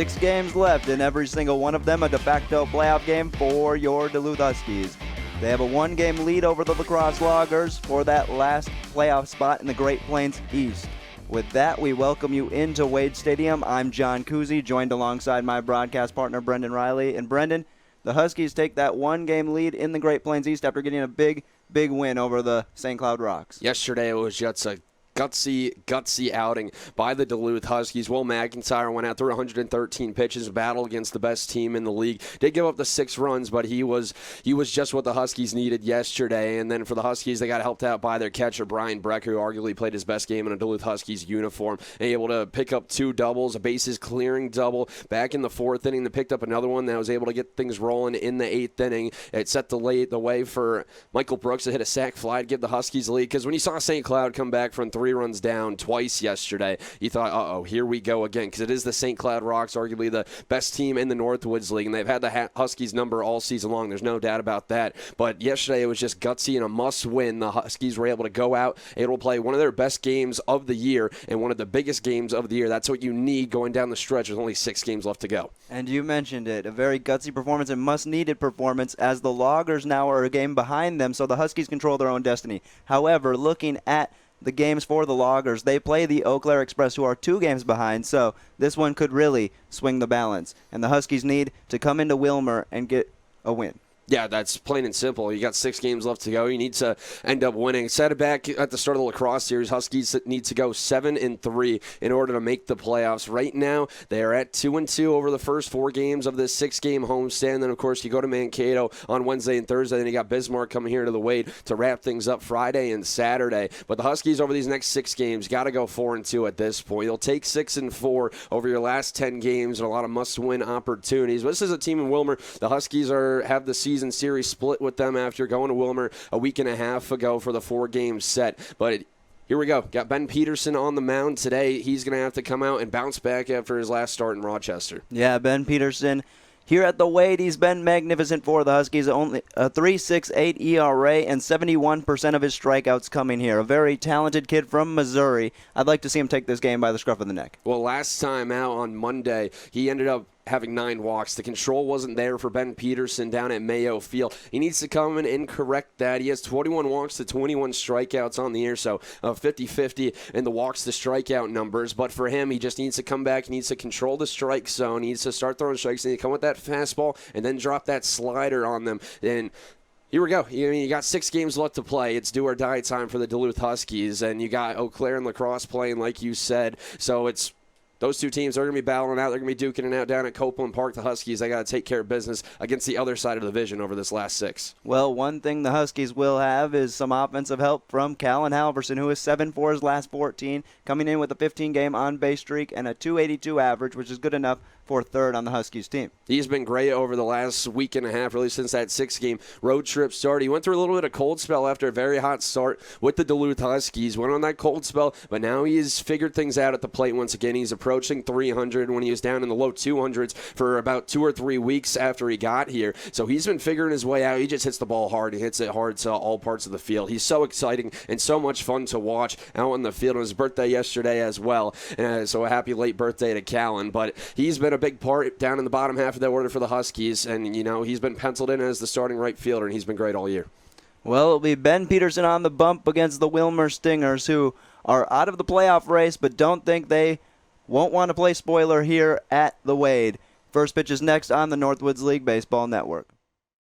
6 games left, and every single one of them a de facto playoff game for your Duluth Huskies. They have a 1-game lead over the Lacrosse Loggers for that last playoff spot in the Great Plains East. With that, we welcome you into Wade Stadium. I'm John Kuziej, joined alongside my broadcast partner, Brendan Reilly. And Brendan, the Huskies take that 1-game lead in the Great Plains East after getting a big win over the St. Cloud Rocks. Yesterday, it was just a gutsy outing by the Duluth Huskies. Will McIntyre went out there 113 pitches, battled against the best team in the league. Did give up the 6 runs, but he was just what the Huskies needed yesterday. And then for the Huskies, they got helped out by their catcher, Brian Brecker, who arguably played his best game in a Duluth Huskies uniform, and able to pick up 2 doubles, a bases clearing double. Back in the 4th inning, they picked up another one that was able to get things rolling in the 8th inning. It set the way for Michael Brooks to hit a sac fly to give the Huskies the lead, because when you saw St. Cloud come back from 3 runs down twice yesterday, you thought, here we go again, because it is the St. Cloud Rocks, arguably the best team in the Northwoods League, and they've had the Huskies number all season long. There's no doubt about that. But yesterday it was just gutsy and a must-win. The Huskies were able to go out, able to play one of their best games of the year and one of the biggest games of the year. That's what you need going down the stretch. There's only 6 games left to go. And you mentioned it, a very gutsy performance and much-needed performance, as the Loggers now are a game behind them, so the Huskies control their own destiny. However, looking at the games for the Loggers, they play the Eau Claire Express, who are 2 games behind, so this one could really swing the balance. And the Huskies need to come into Wilmar and get a win. Yeah, that's plain and simple. You got 6 games left to go. You need to end up winning. Set it back at the start of the lacrosse series. Huskies need to go 7-3 in order to make the playoffs. Right now, they are at 2-2 over the first 4 games of this 6-game homestand. Then, of course, you go to Mankato on Wednesday and Thursday. Then you got Bismarck coming here to the Wade to wrap things up Friday and Saturday. But the Huskies over these next 6 games got to go 4-2 at this point. You'll take 6-4 over your last 10 games and a lot of must-win opportunities. But this is a team in Wilmar. The Huskies have the season series split with them after going to Wilmar a week and a half ago for the 4-game set. But here we go. Got Ben Peterson on the mound today. He's going to have to come out and bounce back after his last start in Rochester. Yeah, Ben Peterson here at the Wade, he's been magnificent for the Huskies. Only a 3.68 ERA and 71% of his strikeouts coming here. A very talented kid from Missouri. I'd like to see him take this game by the scruff of the neck. Well, last time out on Monday, he ended up having 9 walks. The control wasn't there for Ben Peterson down at Mayo Field. He needs to come in and correct that. He has 21 walks to 21 strikeouts on the year, so 50-50 in the walks to strikeout numbers. But for him, he just needs to come back. He needs to control the strike zone. He needs to start throwing strikes. He needs to come with that fastball and then drop that slider on them. And here we go. You got 6 games left to play. It's do or die time for the Duluth Huskies, and you got Eau Claire and Lacrosse playing, like you said. So it's those 2 teams are going to be battling out. They're going to be duking it out down at Copeland Park. The Huskies, they got to take care of business against the other side of the division over this last 6. Well, one thing the Huskies will have is some offensive help from Callan Halverson, who is 7 for his last 14, coming in with a 15-game on-base streak and a 282 average, which is good enough for 3rd on the Huskies team. He's been great over the last week and a half, really since that 6-game road trip started. He went through a little bit of cold spell after a very hot start with the Duluth Huskies. Went on that cold spell, but now he's figured things out at the plate once again. He's approaching 300 when he was down in the low 200s for about 2 or 3 weeks after he got here. So he's been figuring his way out. He just hits the ball hard. He hits it hard to all parts of the field. He's so exciting and so much fun to watch out on the field. It was his birthday yesterday as well, so a happy late birthday to Callan. But he's been a big part down in the bottom half of that order for the Huskies, and he's been penciled in as the starting right fielder, and he's been great all year. Well, it'll be Ben Peterson on the bump against the Wilmar Stingers, who are out of the playoff race but don't think they won't want to play spoiler here at the Wade. First pitch is next on the Northwoods League Baseball Network.